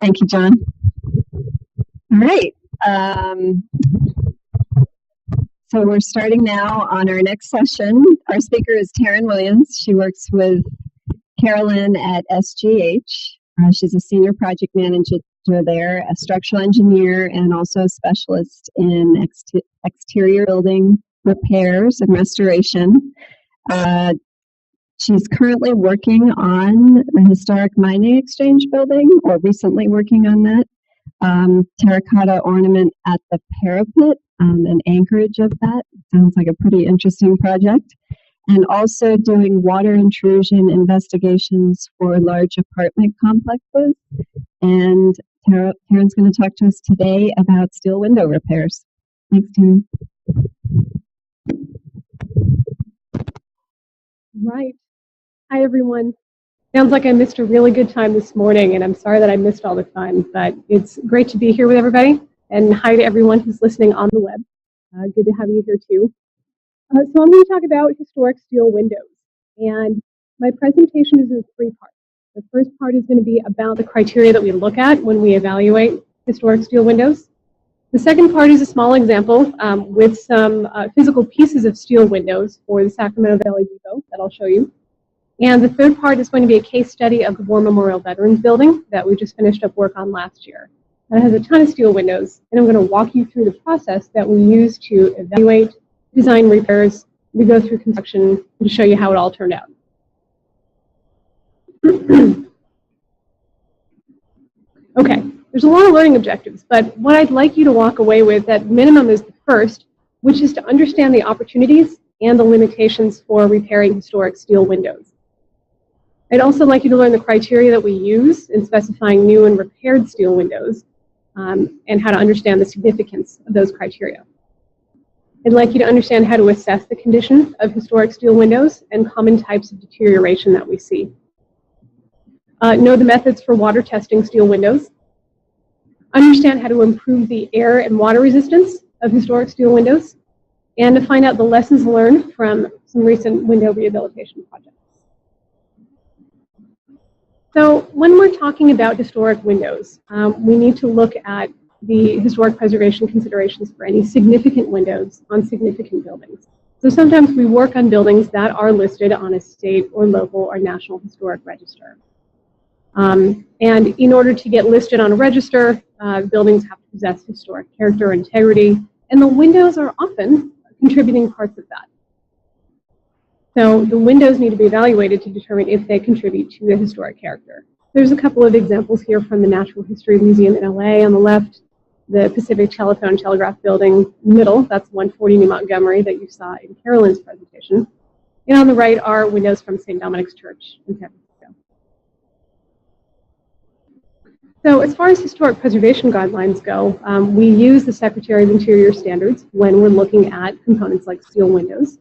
Thank you, John. All right. So we're starting now on our next session. Our speaker is Taryn Williams. She works with Carolyn at SGH. She's a senior project manager there, a structural engineer, and also a specialist in exterior building repairs and restoration. She's currently working on the historic mining exchange building, or recently working on that. Terracotta ornament at the parapet, an anchorage of that. Sounds like a pretty interesting project. And also doing water intrusion investigations for large apartment complexes. And Taryn's going to talk to us today about steel window repairs. Thanks, Taryn. Right. Hi, everyone. Sounds like I missed a really good time this morning, and I'm sorry that I missed all the time, but it's great to be here with everybody. And hi to everyone who's listening on the web. Good to have you here, too. So I'm going to talk about historic steel windows. And my presentation is in 3 parts. The first part is going to be about the criteria that we look at when we evaluate historic steel windows. The second part is a small example with some physical pieces of steel windows for the Sacramento Valley Depot that I'll show you. And the third part is going to be a case study of the War Memorial Veterans Building that we just finished up work on last year. And it has a ton of steel windows, and I'm going to walk you through the process that we use to evaluate, design repairs, we go through construction, and to show you how it all turned out. Okay, there's a lot of learning objectives, but what I'd like you to walk away with at minimum is the first, which is to understand the opportunities and the limitations for repairing historic steel windows. I'd also like you to learn the criteria that we use in specifying new and repaired steel windows and how to understand the significance of those criteria. I'd like you to understand how to assess the condition of historic steel windows and common types of deterioration that we see. Know the methods for water testing steel windows. Understand how to improve the air and water resistance of historic steel windows, and to find out the lessons learned from some recent window rehabilitation projects. So when we're talking about historic windows, we need to look at the historic preservation considerations for any significant windows on significant buildings. So sometimes we work on buildings that are listed on a state or local or national historic register. And in order to get listed on a register, buildings have to possess historic character and integrity, and the windows are often contributing parts of that. So the windows need to be evaluated to determine if they contribute to the historic character. There's a couple of examples here from the Natural History Museum in LA on the left, the Pacific Telephone Telegraph Building middle, that's 140 New Montgomery that you saw in Carolyn's presentation. And on the right are windows from St. Dominic's Church in San Francisco. So as far as historic preservation guidelines go, we use the Secretary of Interior standards when we're looking at components like steel windows.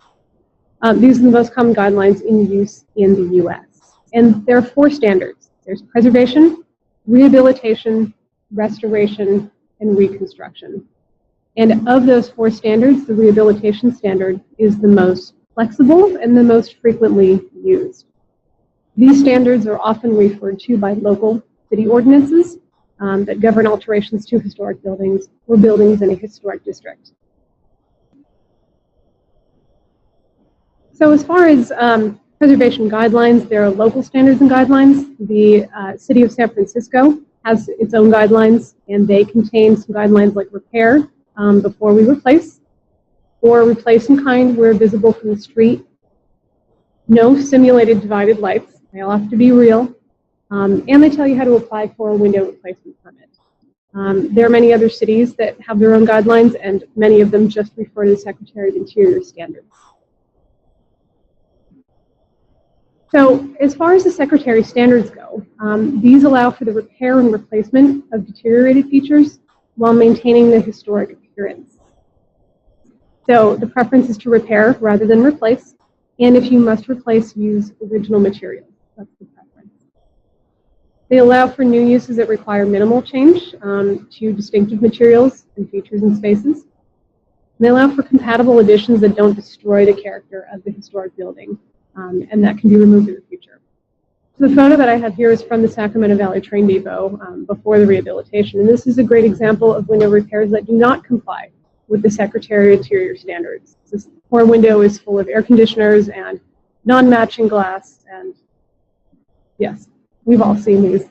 These are the most common guidelines in use in the U.S. And there are 4 standards. There's preservation, rehabilitation, restoration, and reconstruction. And of those 4 standards, the rehabilitation standard is the most flexible and the most frequently used. These standards are often referred to by local city ordinances that govern alterations to historic buildings or buildings in a historic district. So as far as preservation guidelines, there are local standards and guidelines. The city of San Francisco has its own guidelines, and they contain some guidelines like repair before we replace, or replace in kind where visible from the street. No simulated divided lights. They all have to be real. And they tell you how to apply for a window replacement permit. There are many other cities that have their own guidelines, and many of them just refer to the Secretary of Interior standards. So as far as the Secretary standards go, these allow for the repair and replacement of deteriorated features while maintaining the historic appearance. So the preference is to repair rather than replace, and if you must replace, use original materials. That's the preference. They allow for new uses that require minimal change to distinctive materials and features and spaces. And they allow for compatible additions that don't destroy the character of the historic building, and that can be removed in the future. The photo that I have here is from the Sacramento Valley Train Depot before the rehabilitation, and this is a great example of window repairs that do not comply with the Secretary of Interior standards. This poor window is full of air conditioners and non-matching glass, and yes, we've all seen these.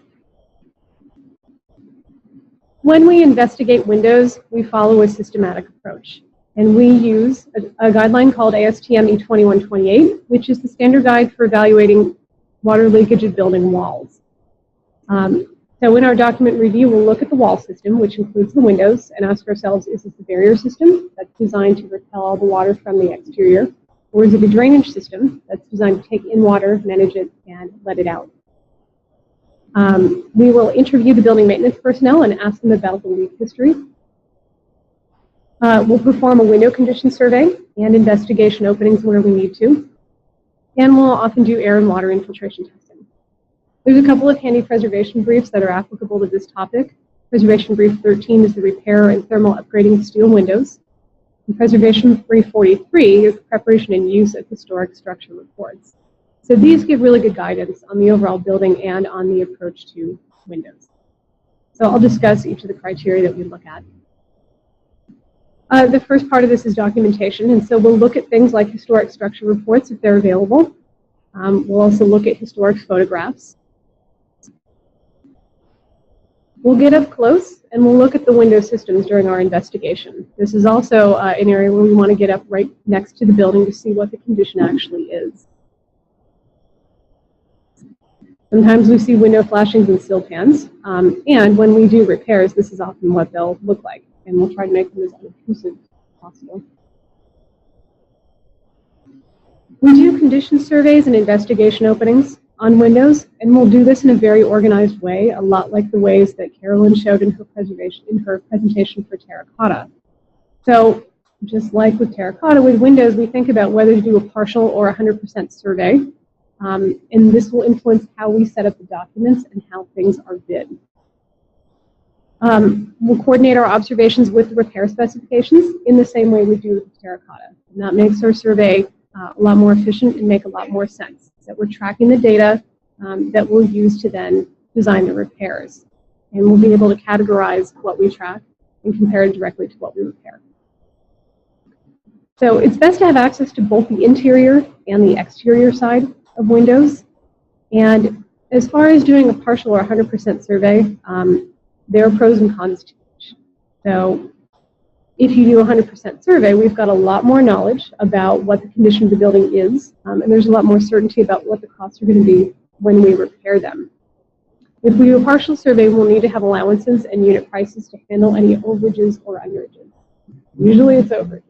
When we investigate windows, we follow a systematic approach, and we use a guideline called ASTM E2128, which is the standard guide for evaluating water leakage of building walls. So in our document review, we'll look at the wall system, which includes the windows, and ask ourselves, is this a barrier system that's designed to repel all the water from the exterior, or is it a drainage system that's designed to take in water, manage it, and let it out? We will interview the building maintenance personnel and ask them about the leak history. We'll perform a window condition survey and investigation openings where we need to. And we'll often do air and water infiltration testing. There's a couple of handy preservation briefs that are applicable to this topic. Preservation Brief 13 is the repair and thermal upgrading of steel windows. And Preservation Brief 43 is the preparation and use of historic structure reports. So these give really good guidance on the overall building and on the approach to windows. So I'll discuss each of the criteria that we look at. The first part of this is documentation, and so we'll look at things like historic structure reports if they're available. We'll also look at historic photographs. We'll get up close and we'll look at the window systems during our investigation. This is also an area where we want to get up right next to the building to see what the condition actually is. Sometimes we see window flashings and sill pans, and when we do repairs, this is often what they'll look like, and we'll try to make them as unobtrusive as possible. We do condition surveys and investigation openings on windows, and we'll do this in a very organized way, a lot like the ways that Carolyn showed in her presentation for terracotta. So just like with terracotta, with windows, we think about whether to do a partial or 100% survey, and this will influence how we set up the documents and how things are bid. We'll coordinate our observations with the repair specifications in the same way we do with terracotta, and that makes our survey a lot more efficient and make a lot more sense. That we're tracking the data that we'll use to then design the repairs. And we'll be able to categorize what we track and compare it directly to what we repair. So it's best to have access to both the interior and the exterior side of windows. And as far as doing a partial or 100% survey, there are pros and cons to each. So if you do a 100% survey, we've got a lot more knowledge about what the condition of the building is, and there's a lot more certainty about what the costs are going to be when we repair them. If we do a partial survey, we'll need to have allowances and unit prices to handle any overages or underages. Usually it's overages.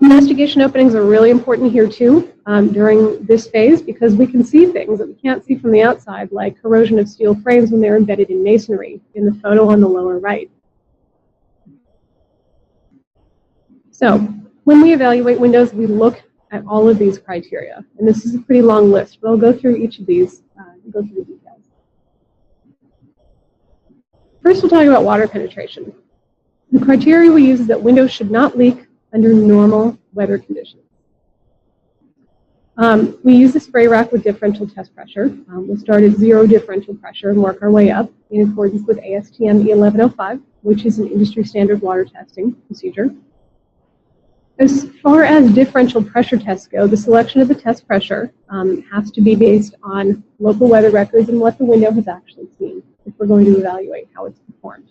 Investigation openings are really important here too during this phase, because we can see things that we can't see from the outside, like corrosion of steel frames when they're embedded in masonry in the photo on the lower right. So when we evaluate windows, we look at all of these criteria. And this is a pretty long list, but I'll go through each of these and go through the details. First, we'll talk about water penetration. The criteria we use is that windows should not leak under normal weather conditions. We use a spray rack with differential test pressure. We'll start at 0 differential pressure and work our way up in accordance with ASTM E1105, which is an industry standard water testing procedure. As far as differential pressure tests go, the selection of the test pressure has to be based on local weather records and what the window has actually seen if we're going to evaluate how it's performed.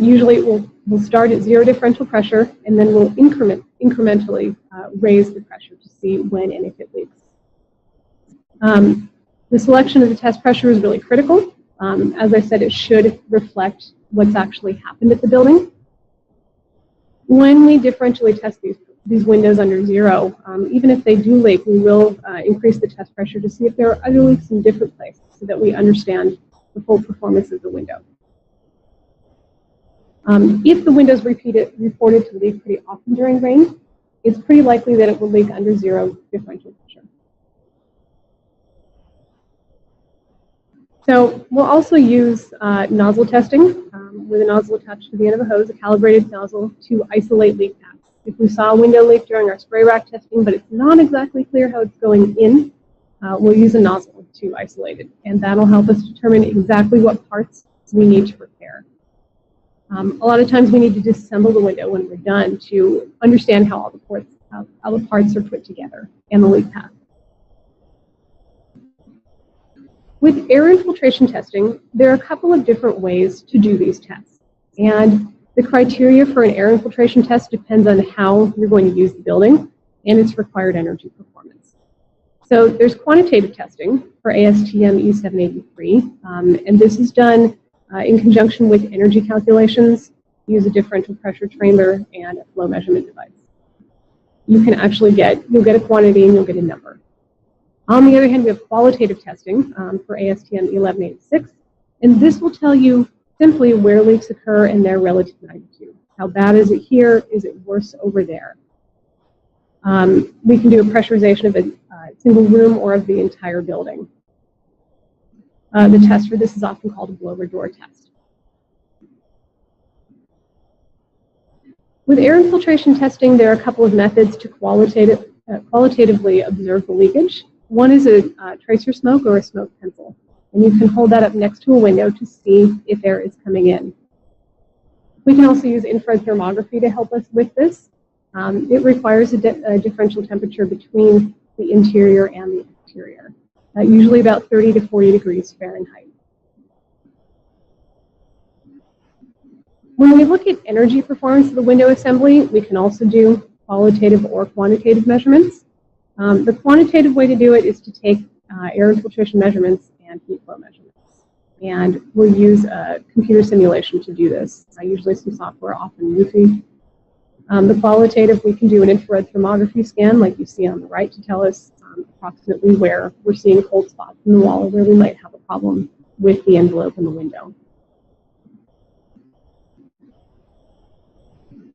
Usually we'll start at 0 differential pressure, and then we'll incrementally raise the pressure to see when and if it leaks. The selection of the test pressure is really critical. As I said, it should reflect what's actually happened at the building. When we differentially test these windows under 0, even if they do leak, we will increase the test pressure to see if there are other leaks in different places so that we understand the full performance of the window. If the window is reported to leak pretty often during rain, it's pretty likely that it will leak under 0 differential pressure. So we'll also use nozzle testing with a nozzle attached to the end of a hose, a calibrated nozzle, to isolate leak paths. If we saw a window leak during our spray rack testing, but it's not exactly clear how it's going in, we'll use a nozzle to isolate it, and that'll help us determine exactly what parts we need to repair. A lot of times we need to disassemble the window when we're done to understand how all the parts are put together and the leak path. With air infiltration testing, there are a couple of different ways to do these tests. And the criteria for an air infiltration test depends on how you're going to use the building and its required energy performance. So there's quantitative testing for ASTM E783, and this is done in conjunction with energy calculations. Use a differential pressure chamber and a flow measurement device. You'll get a quantity and you'll get a number. On the other hand, we have qualitative testing for ASTM E1186, and this will tell you simply where leaks occur and their relative magnitude. How bad is it here? Is it worse over there? We can do a pressurization of a single room or of the entire building. The test for this is often called a blower door test. With air infiltration testing, there are a couple of methods to qualitatively observe the leakage. One is a tracer smoke or a smoke pencil, and you can hold that up next to a window to see if air is coming in. We can also use infrared thermography to help us with this. It requires a differential temperature between the interior and the exterior, usually about 30 to 40 degrees Fahrenheit. When we look at energy performance of the window assembly, we can also do qualitative or quantitative measurements. The quantitative way to do it is to take air infiltration measurements and heat flow measurements. And we'll use a computer simulation to do this, usually some software, often Luffy. The qualitative, we can do an infrared thermography scan like you see on the right to tell us approximately where we're seeing cold spots in the wall or where we might have a problem with the envelope in the window.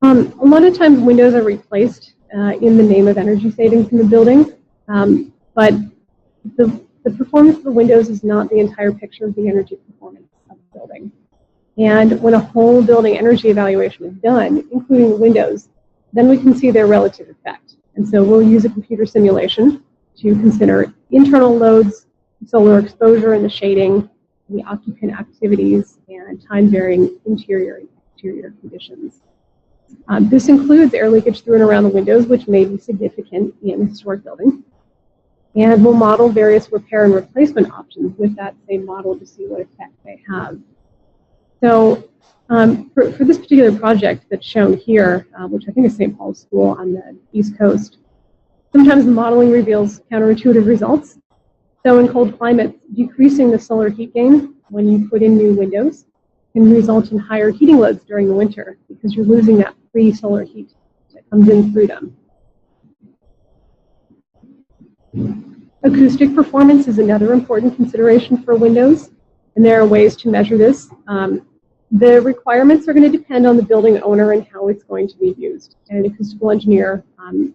A lot of times windows are replaced in the name of energy savings in the building, but the performance of the windows is not the entire picture of the energy performance of the building. And when a whole building energy evaluation is done, including the windows, then we can see their relative effect. And so we'll use a computer simulation to consider internal loads, solar exposure and the shading, the occupant activities, and time-varying interior and exterior conditions. This includes air leakage through and around the windows, which may be significant in a historic building. And we'll model various repair and replacement options with that same model to see what effect they have. So for this particular project that's shown here, which I think is St. Paul's School on the East Coast, sometimes the modeling reveals counterintuitive results. So in cold climates, decreasing the solar heat gain when you put in new windows can result in higher heating loads during the winter because you're losing that free solar heat that comes in through them. Acoustic performance is another important consideration for windows, and there are ways to measure this. The requirements are going to depend on the building owner and how it's going to be used, and an acoustical engineer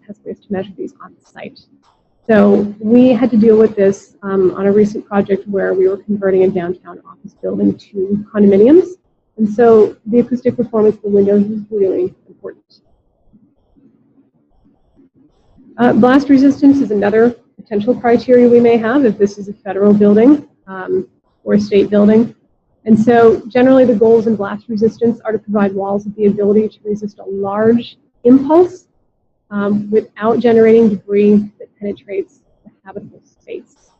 has ways to measure these on site. So we had to deal with this on a recent project where we were converting a downtown office building to condominiums. And so the acoustic performance of the windows is really important. Blast resistance is another potential criteria we may have if this is a federal building or a state building. And so generally the goals in blast resistance are to provide walls with the ability to resist a large impulse without generating debris that penetrates the habitable space.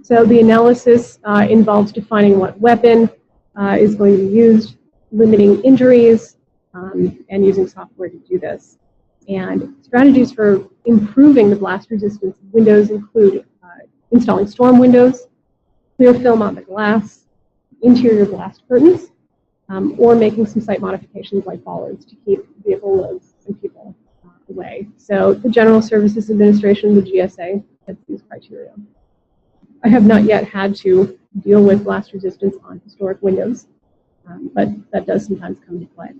So the analysis involves defining what weapon is going to be used, limiting injuries, and using software to do this. And strategies for improving the blast resistance of windows include installing storm windows, clear film on the glass, interior blast curtains, or making some site modifications like bollards to keep vehicle loads and people away. So the General Services Administration, the GSA, has these criteria. I have not yet had to deal with blast resistance on historic windows, but that does sometimes come into play.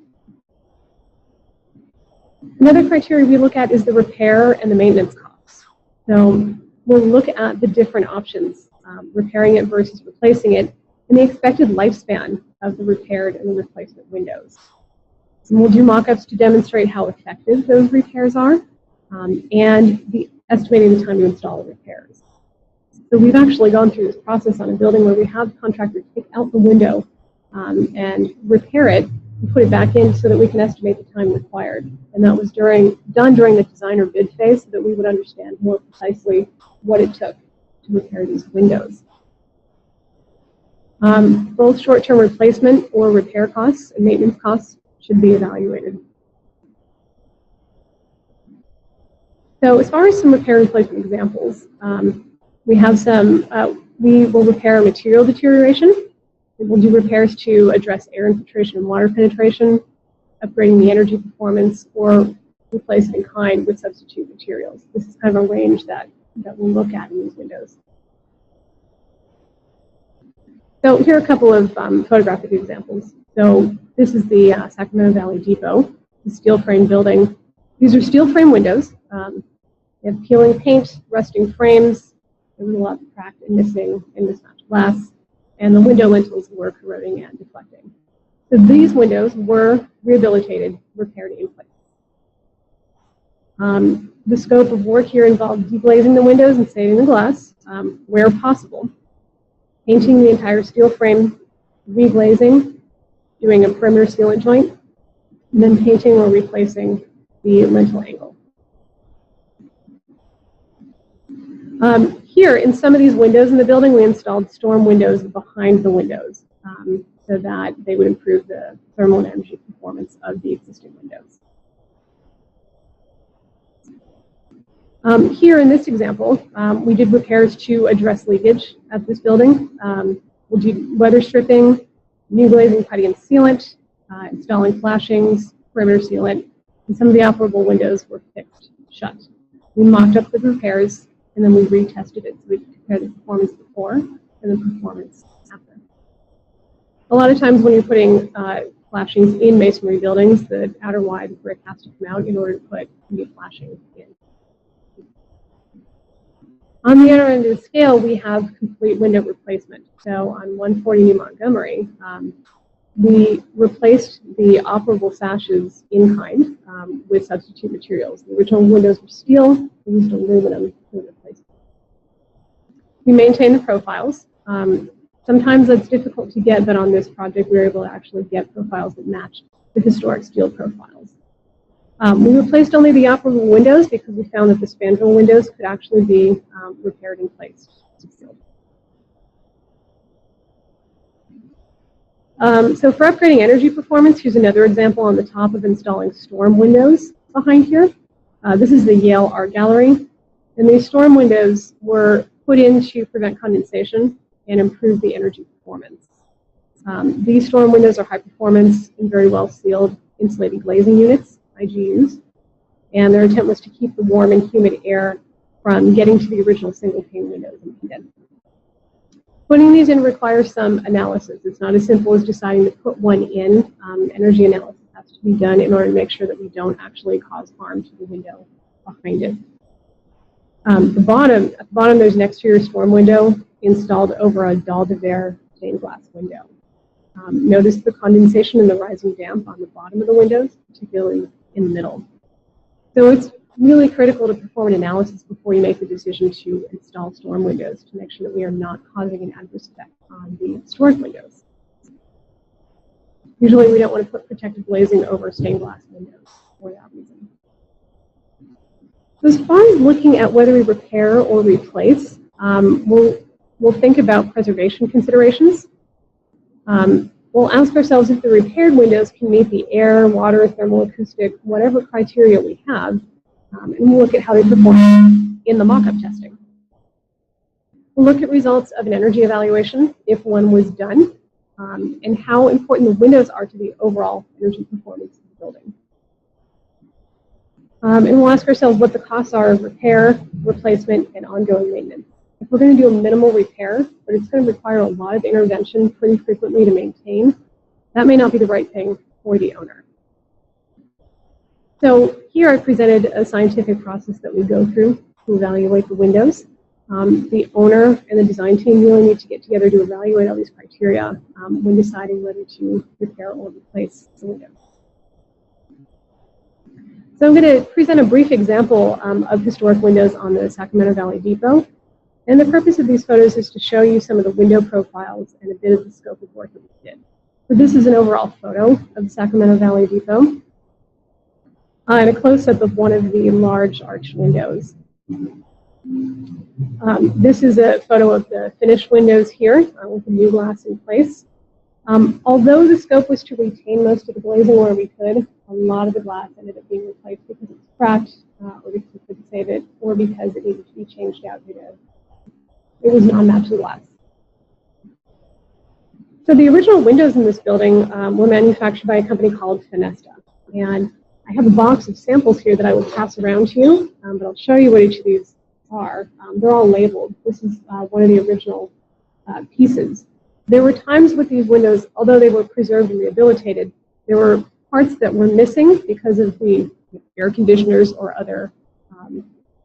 Another criteria we look at is the repair and the maintenance costs. So we'll look at the different options, repairing it versus replacing it, and the expected lifespan of the repaired and the replacement windows. And we'll do mock-ups to demonstrate how effective those repairs are and estimating the time to install the repairs. So we've actually gone through this process on a building where we have the contractor take out the window and repair it and put it back in so that we can estimate the time required. And that was done during the design or bid phase so that we would understand more precisely what it took to repair these windows. Both short-term replacement or repair costs and maintenance costs should be evaluated. So as far as some repair and replacement examples, we have some, we will repair material deterioration. We will do repairs to address air infiltration and water penetration, upgrading the energy performance, or replace it in kind with substitute materials. This is kind of a range that we look at in these windows. So here are a couple of photographic examples. So this is the Sacramento Valley Depot, the steel frame building. These are steel frame windows. They have peeling paint, rusting frames. There was a lot of cracked and missing and mismatched glass, and the window lintels were corroding and deflecting. So these windows were rehabilitated, repaired in place. The scope of work here involved deglazing the windows and saving the glass where possible, painting the entire steel frame, reglazing, doing a perimeter sealant joint, and then painting or replacing the lintel angle. Here, in some of these windows in the building, we installed storm windows behind the windows so that they would improve the thermal and energy performance of the existing windows. Here in this example, we did repairs to address leakage at this building. We'll do weather stripping, new glazing, putty, and sealant, installing flashings, perimeter sealant, and some of the operable windows were fixed shut. We mocked up the repairs, and then we retested it so we could compare the performance before and the performance after. A lot of times when you're putting flashings in masonry buildings, the outer wide brick has to come out in order to put new flashings in. On the other end of the scale, we have complete window replacement. So on 140 New Montgomery, we replaced the operable sashes in kind with substitute materials. The original windows were steel, we used aluminum to replace them. We maintain the profiles. Sometimes that's difficult to get, but on this project we were able to actually get profiles that matched the historic steel profiles. We replaced only the operable windows because we found that the spandrel windows could actually be repaired and placed. So for upgrading energy performance, here's another example on the top of installing storm windows behind here. This is the Yale Art Gallery. And these storm windows were put in to prevent condensation and improve the energy performance. These storm windows are high performance and very well sealed insulated glazing units, IGUs. And their intent was to keep the warm and humid air from getting to the original single pane windows and condense. Putting these in requires some analysis. It's not as simple as deciding to put one in. Energy analysis has to be done in order to make sure that we don't actually cause harm to the window behind it. At the bottom, there's an exterior storm window installed over a dalle de verre stained glass window. Notice the condensation and the rising damp on the bottom of the windows, particularly in the middle. So it's really critical to perform an analysis before you make the decision to install storm windows to make sure that we are not causing an adverse effect on the storage windows. Usually we don't want to put protective glazing over stained glass windows for that reason. So as far as looking at whether we repair or replace, we'll think about preservation considerations. We'll ask ourselves if the repaired windows can meet the air, water, thermal, acoustic, whatever criteria we have, and we'll look at how they perform in the mock-up testing. We'll look at results of an energy evaluation, if one was done, and how important the windows are to the overall energy performance of the building. And we'll ask ourselves what the costs are of repair, replacement, and ongoing maintenance. If we're going to do a minimal repair, but it's going to require a lot of intervention pretty frequently to maintain, that may not be the right thing for the owner. So here I presented a scientific process that we go through to evaluate the windows. The owner and the design team really need to get together to evaluate all these criteria when deciding whether to repair or replace the windows. So I'm going to present a brief example of historic windows on the Sacramento Valley Depot. And the purpose of these photos is to show you some of the window profiles and a bit of the scope of work that we did. So this is an overall photo of the Sacramento Valley Depot and a close-up of one of the large arched windows. This is a photo of the finished windows here with the new glass in place. Although the scope was to retain most of the glazing where we could, a lot of the glass ended up being replaced because it's cracked, or because we couldn't save it, or because it needed to be changed out due to it was non-matching glass. So the original windows in this building were manufactured by a company called Finesta. And I have a box of samples here that I will pass around to you, but I'll show you what each of these are. They're all labeled. This is one of the original pieces. There were times with these windows, although they were preserved and rehabilitated, there were parts that were missing because of the air conditioners or other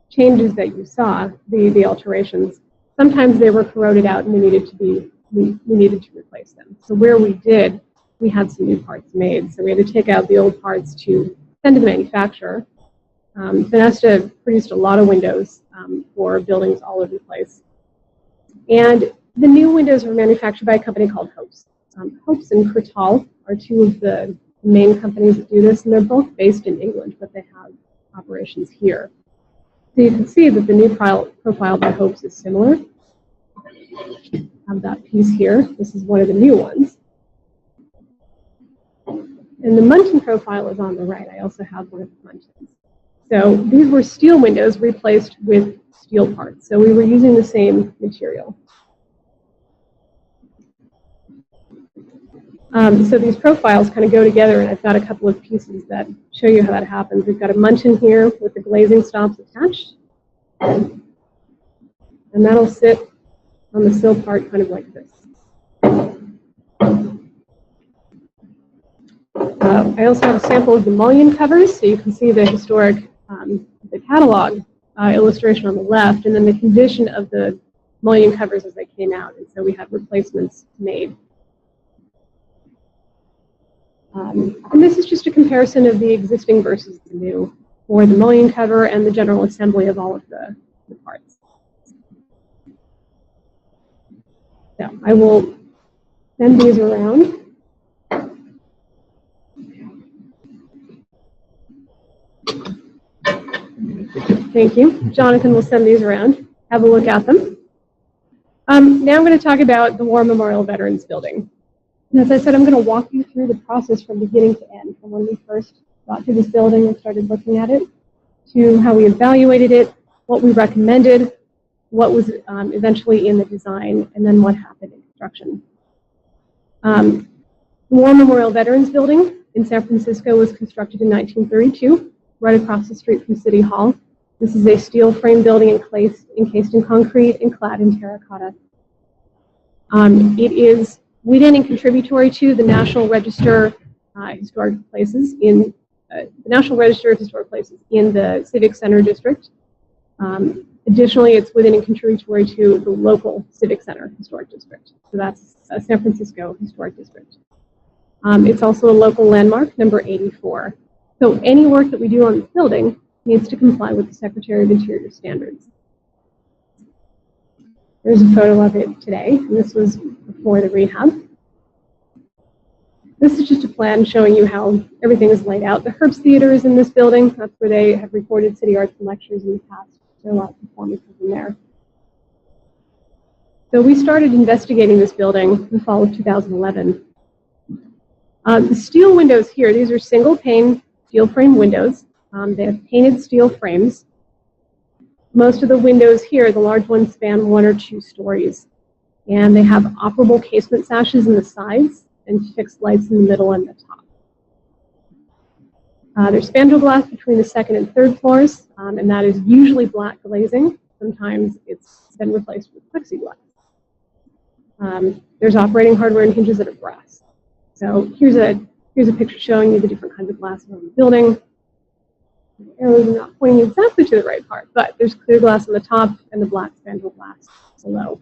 changes that you saw, the alterations. Sometimes they were corroded out and we needed to replace them. So where we did, we had some new parts made. So we had to take out the old parts to send to the manufacturer. Finesta produced a lot of windows for buildings all over the place. And the new windows were manufactured by a company called Hopes. Hopes and Curtal are two of the main companies that do this, and they're both based in England, but they have operations here. So you can see that the new profile by Hopes is similar. I have that piece here. This is one of the new ones. And the Muntin profile is on the right. I also have one of the Muntins. So these were steel windows replaced with steel parts. So we were using the same material. So these profiles kind of go together, and I've got a couple of pieces that show you how that happens. We've got a Muntin here with the glazing stops attached. And that'll sit on the sill part kind of like this. I also have a sample of the mullion covers, so you can see the historic, the catalog illustration on the left, and then the condition of the mullion covers as they came out. And so we had replacements made. And this is just a comparison of the existing versus the new for the mullion cover and the general assembly of all of the parts. So I will send these around. Thank you. Jonathan will send these around. Have a look at them. Now I'm going to talk about the War Memorial Veterans Building. And as I said, I'm going to walk you through the process from beginning to end, from when we first got to this building and started looking at it, to how we evaluated it, what we recommended, what was eventually in the design, and then what happened in construction. The War Memorial Veterans Building in San Francisco was constructed in 1932, right across the street from City Hall. This is a steel frame building encased in concrete and clad in terracotta. It is within and contributory to the National Register Historic Places in the National Register of Historic Places in the Civic Center District. Additionally, it's within and contributory to the local Civic Center Historic District. So that's San Francisco Historic District. It's also a local landmark, number 84. So any work that we do on this building needs to comply with the Secretary of Interior standards. There's a photo of it today, and this was before the rehab. This is just a plan showing you how everything is laid out. The Herbst Theater is in this building. That's where they have recorded city arts and lectures in the past. There are a lot of performances in there. So we started investigating this building in the fall of 2011. The steel windows here, these are single pane steel frame windows. They have painted steel frames. Most of the windows here, the large ones, span 1 or 2 stories. And they have operable casement sashes in the sides and fixed lights in the middle and the top. There's spandrel glass between the 2nd and 3rd floors, and that is usually black glazing. Sometimes it's been replaced with plexiglass. There's operating hardware and hinges that are brass. So here's a picture showing you the different kinds of glass around the building. The arrows are not pointing exactly to the right part, but there's clear glass on the top and the black spandrel glass below.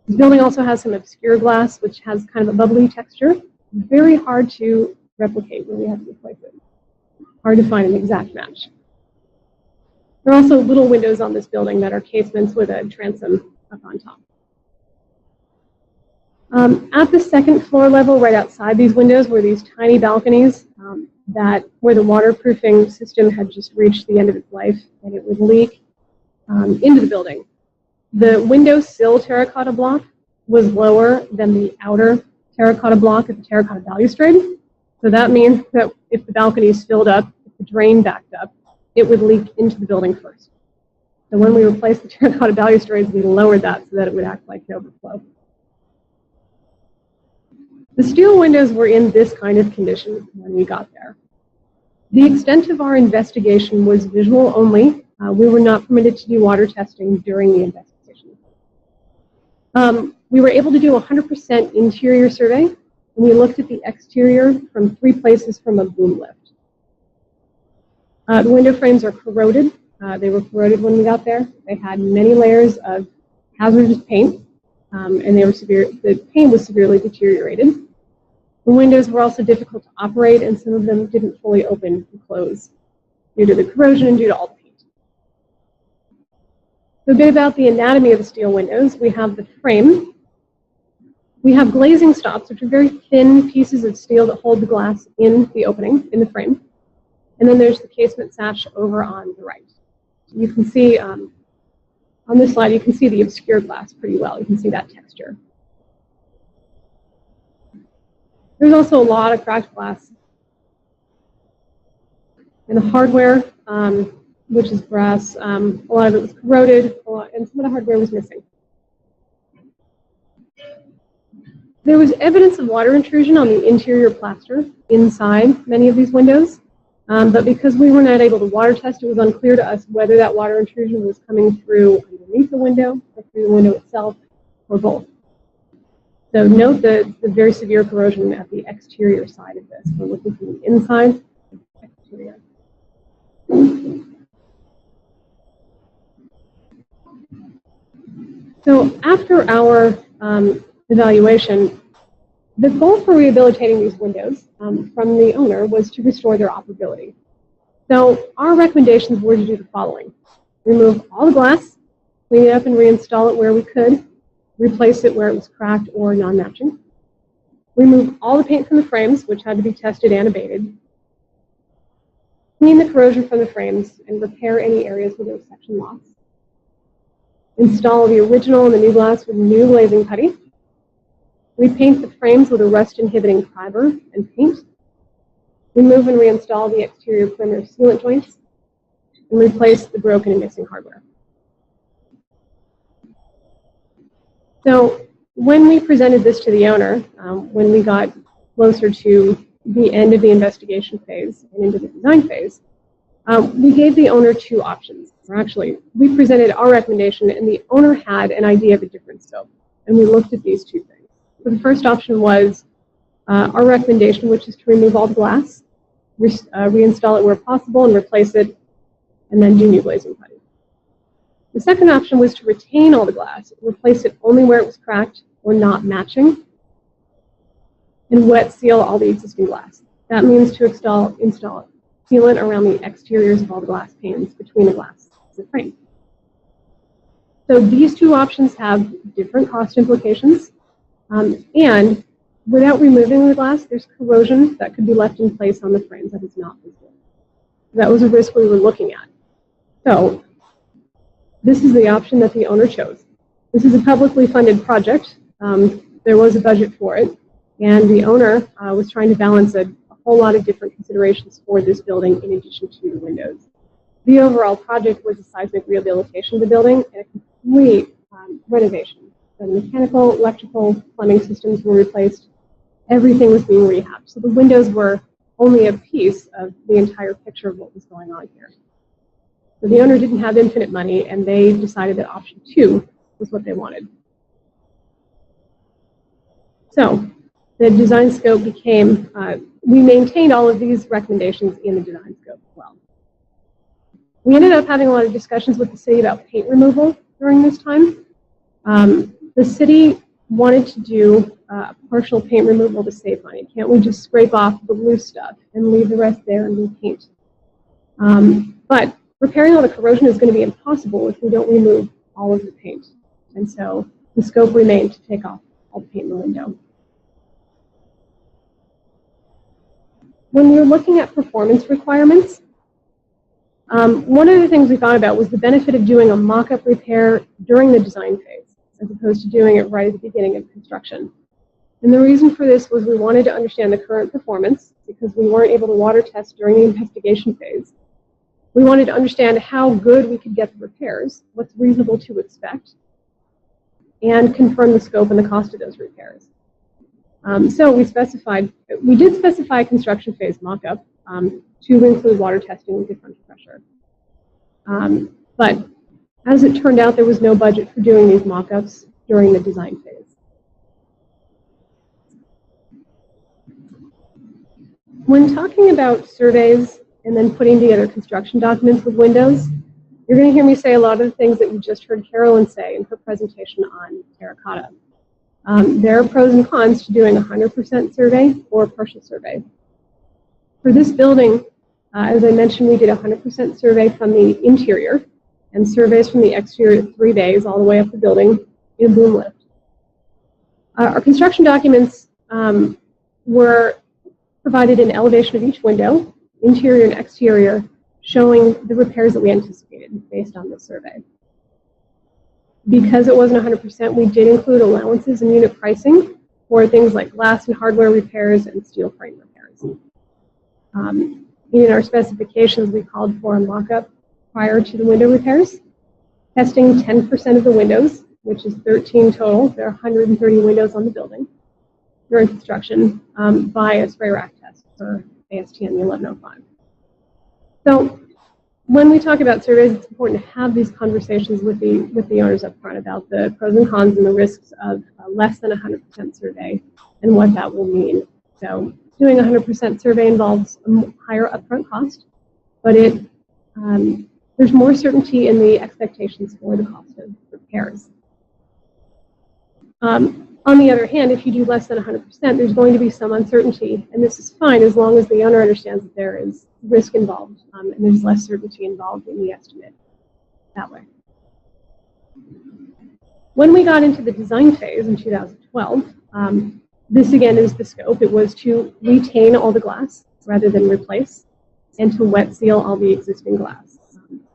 This building also has some obscure glass, which has kind of a bubbly texture. Very hard to replicate when we have to replace it. hard to find an exact match. There are also little windows on this building that are casements with a transom up on top. At the second floor level, right outside these windows, were these tiny balconies where the waterproofing system had just reached the end of its life, and it would leak into the building. The window sill terracotta block was lower than the outer terracotta block at the terracotta balustrade. So that means that if the balconies filled up, if the drain backed up, it would leak into the building first. So when we replaced the terracotta balustrades, we lowered that so that it would act like an overflow. The steel windows were in this kind of condition when we got there. The extent of our investigation was visual only. We were not permitted to do water testing during the investigation. We were able to do a 100% interior survey, and we looked at the exterior from 3 places from a boom lift. The window frames are corroded. They were corroded when we got there. They had many layers of hazardous paint, and the paint was severely deteriorated. The windows were also difficult to operate, and some of them didn't fully open and close due to the corrosion and due to all the paint. So a bit about the anatomy of the steel windows. We have the frame. We have glazing stops, which are very thin pieces of steel that hold the glass in the opening, in the frame. And then there's the casement sash over on the right. You can see on this slide, you can see the obscured glass pretty well. You can see that texture. There's also a lot of cracked glass. And the hardware, which is brass, a lot of it was corroded, and some of the hardware was missing. There was evidence of water intrusion on the interior plaster inside many of these windows, but because we were not able to water test, it was unclear to us whether that water intrusion was coming through underneath the window, or through the window itself, or both. So note the very severe corrosion at the exterior side of this. We're looking from the inside to the exterior. So after our evaluation, the goal for rehabilitating these windows from the owner was to restore their operability. So our recommendations were to do the following: remove all the glass, clean it up and reinstall it where we could, replace it where it was cracked or non-matching, remove all the paint from the frames, which had to be tested and abated, clean the corrosion from the frames, and repair any areas where there was section loss, install the original and the new glass with new glazing putty, repaint the frames with a rust-inhibiting primer and paint, remove and reinstall the exterior perimeter sealant joints, and replace the broken and missing hardware. So when we presented this to the owner, when we got closer to the end of the investigation phase and into the design phase, we gave the owner 2 options. Or actually, we presented our recommendation, and the owner had an idea of a different scope. And we looked at these 2 things. So the first option was our recommendation, which is to remove all the glass, reinstall it where possible, and replace it, and then do new glazing putty. The second option was to retain all the glass, replace it only where it was cracked or not matching, and wet seal all the existing glass. That means to install sealant around the exteriors of all the glass panes between the glass and the frame. So these 2 options have different cost implications, and without removing the glass, there's corrosion that could be left in place on the frames that is not visible. That was a risk we were looking at. So this is the option that the owner chose. This is a publicly funded project. There was a budget for it, and the owner was trying to balance a whole lot of different considerations for this building in addition to the windows. The overall project was a seismic rehabilitation of the building and a complete renovation. So the mechanical, electrical, plumbing systems were replaced. Everything was being rehabbed. So the windows were only a piece of the entire picture of what was going on here. So the owner didn't have infinite money, and they decided that option 2 was what they wanted. So the design scope became, we maintained all of these recommendations in the design scope as well. We ended up having a lot of discussions with the city about paint removal during this time. The city wanted to do partial paint removal to save money. Can't we just scrape off the loose stuff and leave the rest there and repaint But repairing all the corrosion is going to be impossible if we don't remove all of the paint. And so the scope remained to take off all the paint in the window. When we were looking at performance requirements, one of the things we thought about was the benefit of doing a mock-up repair during the design phase, as opposed to doing it right at the beginning of construction. And the reason for this was we wanted to understand the current performance, because we weren't able to water test during the investigation phase. We wanted to understand how good we could get the repairs, what's reasonable to expect, and confirm the scope and the cost of those repairs. So we did specify construction phase mock-up to include water testing and differential pressure. But as it turned out, there was no budget for doing these mock-ups during the design phase. When talking about surveys and then putting together construction documents with windows, you're going to hear me say a lot of the things that you just heard Carolyn say in her presentation on terracotta. There are pros and cons to doing a 100% survey or a partial survey. For this building, as I mentioned, we did a 100% survey from the interior and surveys from the exterior 3 days all the way up the building in a boom lift. Our construction documents were provided an elevation of each window, interior and exterior, showing the repairs that we anticipated based on this survey. Because it wasn't 100%, we did include allowances and unit pricing for things like glass and hardware repairs and steel frame repairs. In our specifications, we called for a mock-up prior to the window repairs, testing 10% of the windows, which is 13 total. There are 130 windows on the building during construction by a spray rack test for ASTM 1105. So when we talk about surveys, it's important to have these conversations with the owners up front about the pros and cons and the risks of less than 100% survey and what that will mean. So doing a 100% survey involves a higher upfront cost, but there's more certainty in the expectations for the cost of repairs. On the other hand, if you do less than 100%, there's going to be some uncertainty, and this is fine as long as the owner understands that there is risk involved and there's less certainty involved in the estimate that way. When we got into the design phase in 2012, this again is the scope. It was to retain all the glass rather than replace, and to wet seal all the existing glass,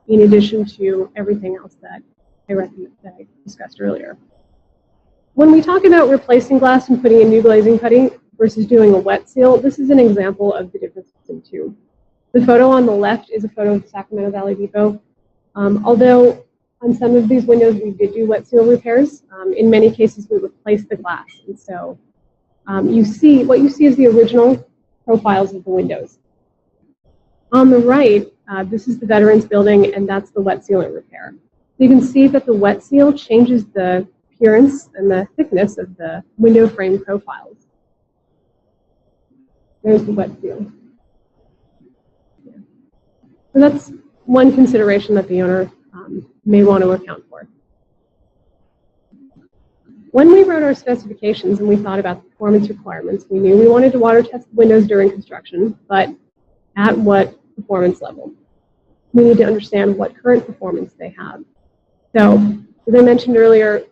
in addition to everything else that I discussed earlier. When we talk about replacing glass and putting in new glazing putty versus doing a wet seal, this is an example of the difference between the two. The photo on the left is a photo of Sacramento Valley Depot. Although on some of these windows we did do wet seal repairs, in many cases we replaced the glass. And so what you see is the original profiles of the windows. On the right, this is the Veterans Building, and that's the wet sealant repair. So you can see that the wet seal changes the appearance and the thickness of the window frame profiles. There's the wet seal. Yeah. So that's one consideration that the owner may want to account for. When we wrote our specifications and we thought about the performance requirements, we knew we wanted to water test windows during construction, but at what performance level? We need to understand what current performance they have. So, as I mentioned earlier,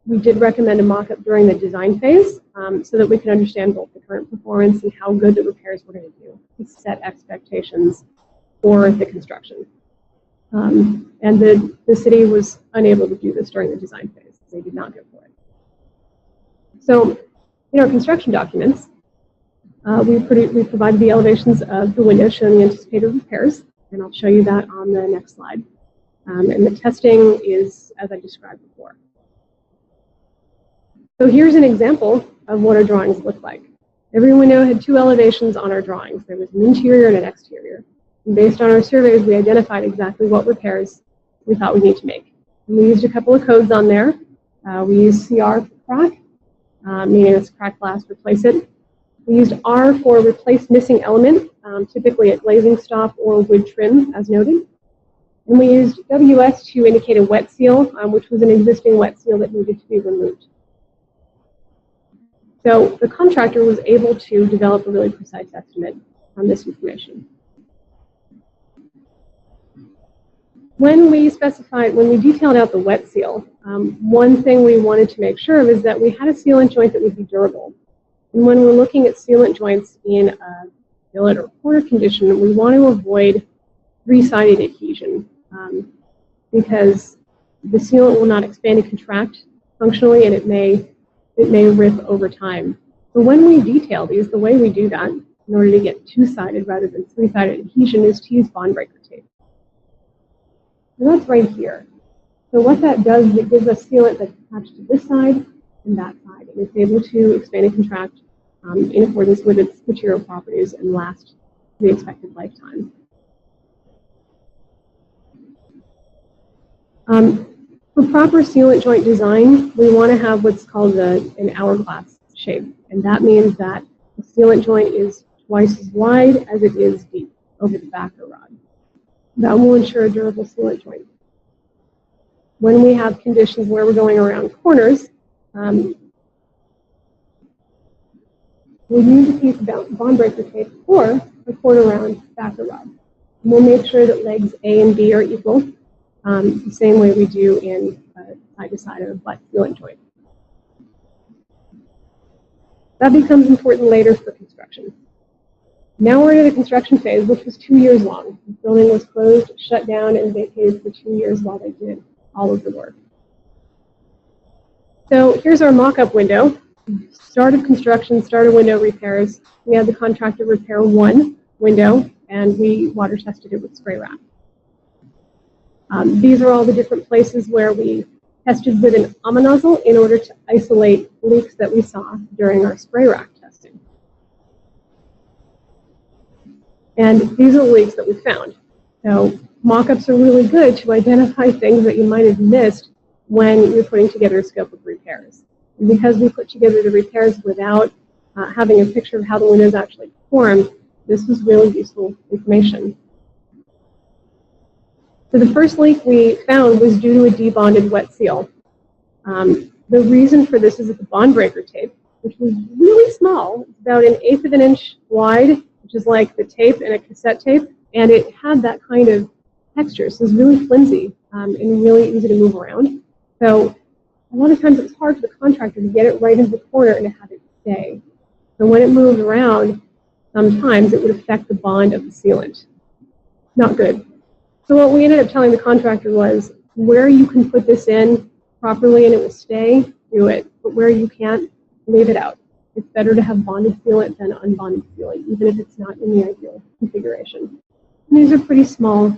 we did recommend a mock-up during the design phase so that we could understand both the current performance and how good the repairs were going to do to set expectations for the construction. And the city was unable to do this during the design phase. They did not go for it. So in our construction documents, we provided the elevations of the windows showing the anticipated repairs, and I'll show you that on the next slide. And the testing is as I described before. So here's an example of what our drawings look like. Every window had 2 elevations on our drawings. There was an interior and an exterior. And based on our surveys, we identified exactly what repairs we thought we need to make. And we used a couple of codes on there. We used CR for crack, meaning it's cracked glass, replace it. We used R for replace missing element, typically a glazing stop or wood trim, as noted. And we used WS to indicate a wet seal, which was an existing wet seal that needed to be removed. So the contractor was able to develop a really precise estimate on this information. When we detailed out the wet seal, one thing we wanted to make sure of is that we had a sealant joint that would be durable. And when we're looking at sealant joints in a billet or corner condition, we want to avoid three-sided adhesion because the sealant will not expand and contract functionally, and it may rip over time. So when we detail these, the way we do that in order to get two-sided rather than three-sided adhesion is to use bond breaker tape. And that's right here. So what that does is it gives us sealant that's attached to this side and that side, and it's able to expand and contract in accordance with its material properties and last the expected lifetime. For proper sealant joint design, we want to have what's called an hourglass shape, and that means that the sealant joint is twice as wide as it is deep over the backer rod. That will ensure a durable sealant joint. When we have conditions where we're going around corners, we'll use a piece of bond breaker tape or a corner round backer rod. And we'll make sure that legs A and B are equal, the same way we do in side-to-side or butt sealant joint. That becomes important later for construction. Now we're in the construction phase, which was 2 years long. The building was closed, shut down, and vacated for 2 years while they did all of the work. So here's our mock-up window. Start of construction, start of window repairs. We had the contractor repair one window, and we water tested it with spray rack. These are all the different places where we tested with an AMA nozzle in order to isolate leaks that we saw during our spray rack testing. And these are the leaks that we found. So mock-ups are really good to identify things that you might have missed when you're putting together a scope of repairs. And because we put together the repairs without having a picture of how the windows actually performed, this was really useful information. So the first leak we found was due to a debonded wet seal. The reason for this is that the bond breaker tape, which was really small, it's about 1/8 of an inch wide, which is like the tape in a cassette tape, and it had that kind of texture, so it's really flimsy and really easy to move around. So a lot of times it was hard for the contractor to get it right into the corner and to have it stay. So when it moved around, sometimes it would affect the bond of the sealant. Not good. So what we ended up telling the contractor was, where you can put this in properly and it will stay, do it. But where you can't, leave it out. It's better to have bonded sealant than unbonded sealant, even if it's not in the ideal configuration. And these are pretty small